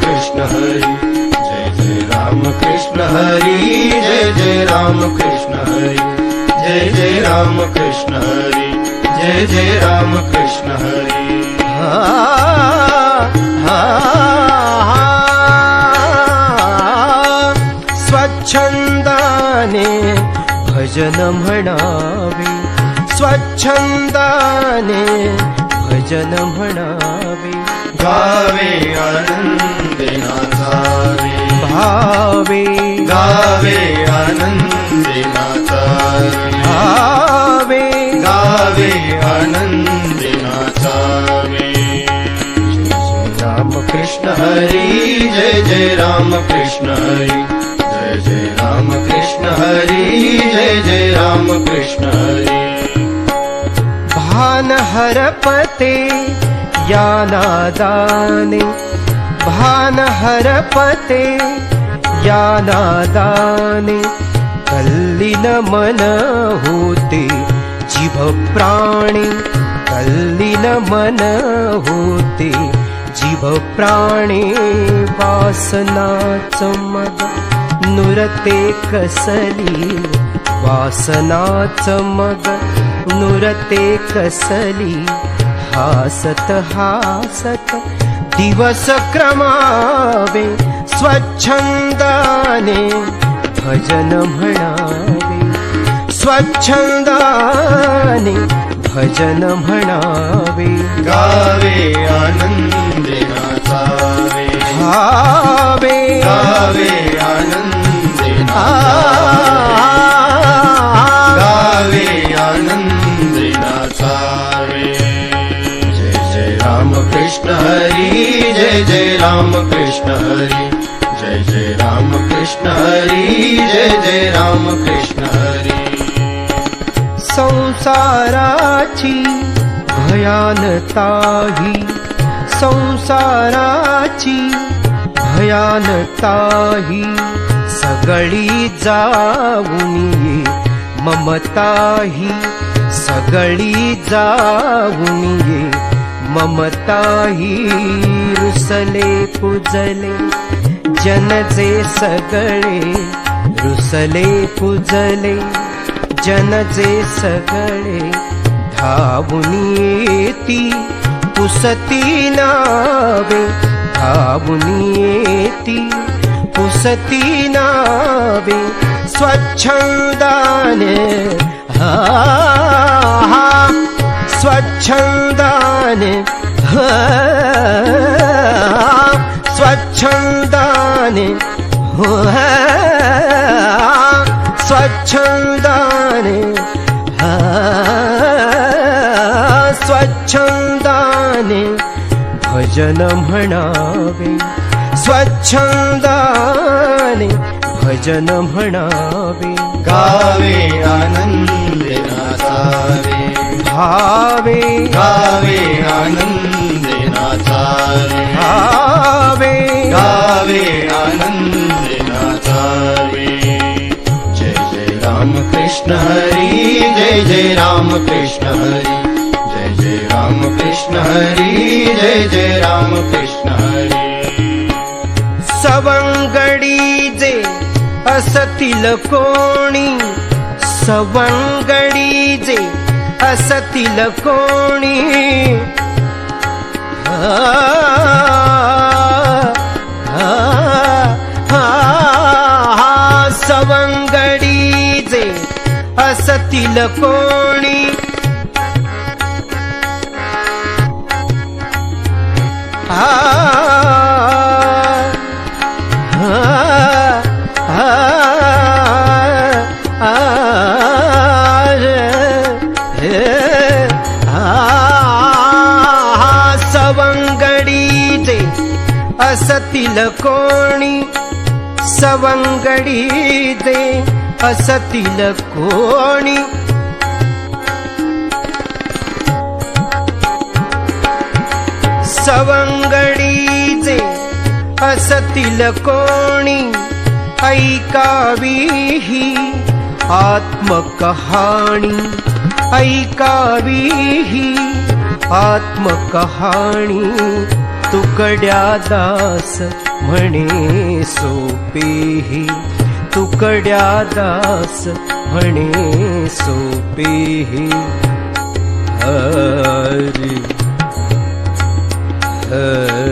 कृष्ण हरी, जय जय राम कृष्ण हरी, जय जय राम कृष्ण हरी, जय जय राम कृष्ण हरी, जय जय राम कृष्ण हरी. स्वच्छंदाने भजन म्हणावे, स्वच्छंदाने भजन म्हणावे, गावे आनंदे नाचावे, भावे गावे आनंदे नाचावे, भावे गावे आनंदे नाचावे. राम कृष्ण हरी, जय जय राम कृष्ण हरी, जय जय राम कृष्ण हरी, जय जय राम कृष्ण हरी. भान हरपते या नादाने, भान हरपते या नादाने, तल्लीन मन होते जीभ प्राणी, तल्लीन मन होते जीभ प्राणी. वासनाच मग नुरते कसली, वासनाच मग नुरते कसली. हासत हासत दिवस क्रमावे, स्वच्छंदाने भजन म्हणावे, स्वच्छंदाने भजन म्हणावे. गावे आनंदे नाचावे, भावे गावे आनंदे नाचावे, गावे आनंदे नाचावे. जय जय राम कृष्ण हरी, जय जय राम कृष्ण हरी, जय जय राम कृष्ण हरी, जय जय राम कृष्ण हरी. संसाराची भयानताही, संसाराची भयानताही, सगळी जाऊन ये ममताही, सगळी जाऊन ये ममताही. रुसले पुजले जनजे सगळे, रुसले पुजले जनजे सगळे. धावून येती पुसती नावे, धावून येती पुसती नावे. स्वच्छंदाने स्वच्छंदाने स्वच्छंदाने स्वच्छंदाने स्वच्छंदाने भजन म्हणावे, स्वच्छंदाने भजन म्हणावे. गावे आनंदे नाचावे, भावे गावे आनंदे नाचावे, भावे गावे आनंदे नाचावे. जय जय राम कृष्ण हरी, जय जय राम कृष्ण हरी, जय जय राम कृष्ण हरी, जय जय राम कृष्ण हरी. सवंगडी जे असतील कोणी, सवंगडी जे असतील कोणी. सवंगडी जे असतील कोणी. सवंगडी जे असतील कोणी, सवंगडी जे असतील कोणी. सवंगडी जे असतील कोणी. ऐकावी ही आत्मकहाणी, ऐकावी ही आत्मकहाणी. तुकड्या दास म्हणे सोपेही, तुकड्या दास म्हणे सोपेही. हरी हरी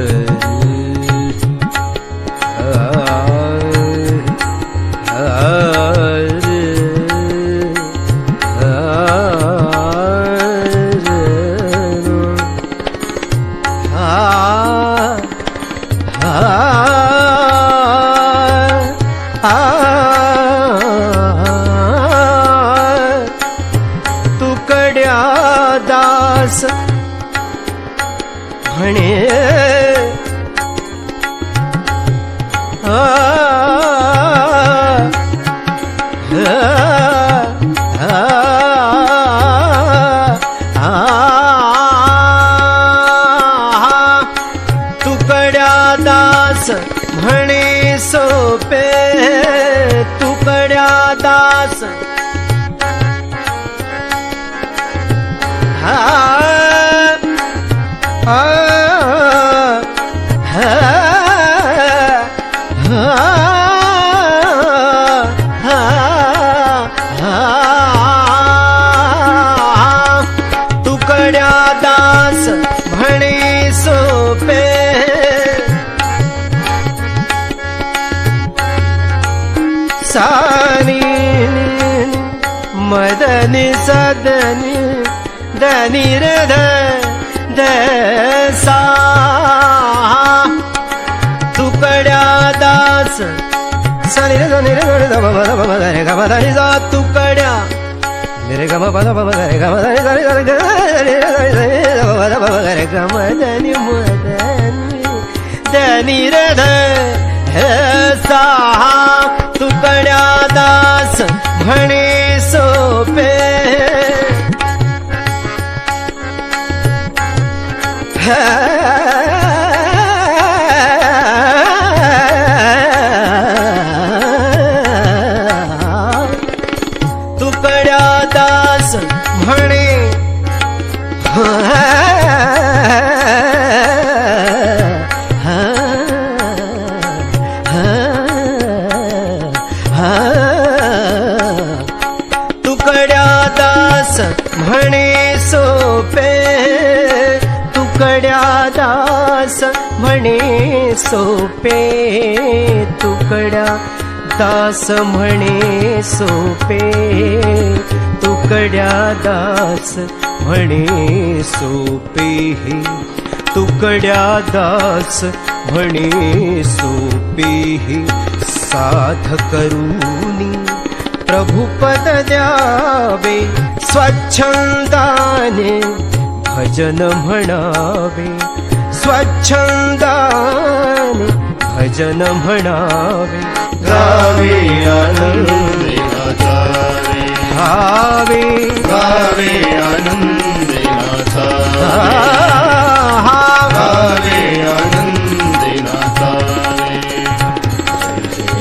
तुकड्या दास म्हणे तुकड्या दास म्हणे सोपे, तुकड्या दास तुकड्या दास म्हणे सोपे. सानी मदनी सदनी दनी रे द सा. तुकड्या दास सनी रे धनी रे द ब ब रे ग म धनी सा. तुकड्या रे ग म प द ब रे ग म धनी सा रे ग रे ब रे ग म धनी मदनी दनी रे द सा. तुकड्या दास म्हणे सोपे. तुकड्या दास म्हणे तुकड्या दास म्हणे सोपे. तुकड्या दास म्हणे सोपे. तुकड्या दास म्हणे सोपे. तुकड्या दास म्हणे सोपेही, तुकड्या दास म्हणे सोपेही. साध करूनी प्रभुपद द्यावे, स्वच्छंदाने भजन म्हणावे, स्वच्छंदाने भजन म्हणावे. गावे आनंदे नाचावे, गावे गावे आनंदे नाचावे, गावे आनंदे नाचावे.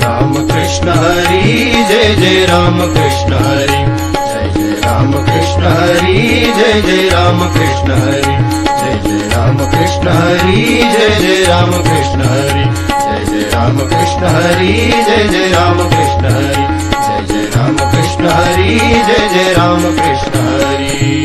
राम कृष्ण हरी जय जय राम कृष्ण हरी, जय जय राम कृष्ण हरी, जय जय राम कृष्ण हरी, जय जय राम कृष्ण हरी, जय जय राम कृष्ण हरी, जय जय राम कृष्ण हरी, जय जय राम कृष्ण हरी, जय जय राम कृष्ण हरी, जय जय राम कृष्ण हरी.